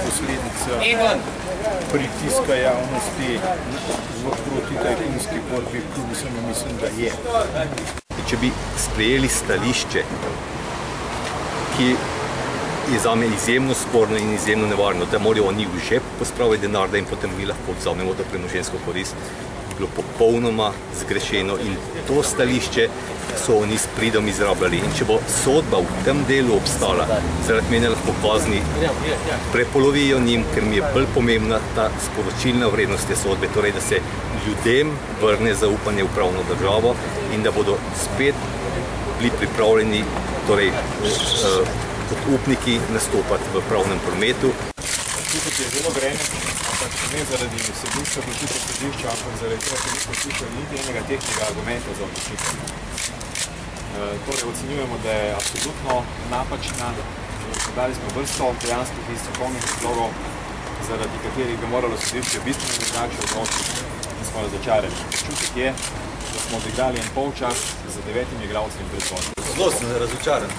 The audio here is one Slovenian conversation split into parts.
posledica pritiska javnosti proti tajkunski borbi, kljub vsemu mislim, da je. Če bi sprejeli stališče, ki je zame izjemno sporno in izjemno nevarno, da morajo oni v žep pospraviti denar, da jim potem mi lahko vzamemo to premoženjsko korist, bi bilo popolnoma zgrešeno in to stališče so oni s pridom izrabljali. In če bo sodba v tem delu obstala, zaradi mene lahko kazni prepolovijo njim, ker mi je bolj pomembna ta sporočilna vrednost te sodbe, torej da se ljudem vrne zaupanje v pravno državo in da bodo spet bili pripravljeni, torej kot upniki nastopati v pravnem prometu. Tukaj je zelo grene, ampak ne zaradi vsebinske odločitve sodišča, ampak zaradi tega, ker nismo slišali niti enega tehnega argumenta za odločitev. Torej ocenjujemo, da je absolutno napačna. Podali smo vrsto dejanskih in strokovnih razlogov, zaradi katerih bi moralo sodišče bistveno drugače odločiti in smo razočarani. Občutek je, da smo odigrali en polčas z 9 igralci in predvod. Zelo sem razočaran.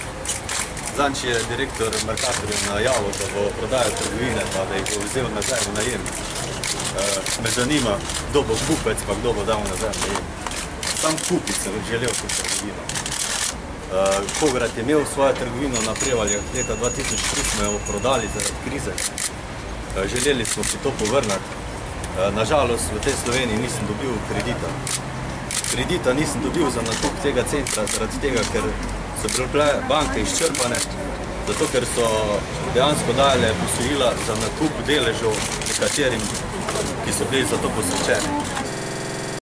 Zanč je direktor Mercatorja najavil, da bo prodajal trgovine, pa da jih bo vzel nazaj v najem. Me zanima, kdo bo kupec, pa kdo bo dal nazaj v najem. Sam kupic sem želel to trgovino. Kograt je imel svojo trgovino na Prevaljah, leta 2003 smo jo prodali zaradi krize. Želeli smo si to povrnati. Nažalost, v tej Sloveniji nisem dobil kredita. Kredita nisem dobil za nakup tega centra, zaradi tega, ker so bile banke izčrpane, zato ker so dejansko dajale posojila za nakup deležev nekaterim, ki so bili za to posvečeni.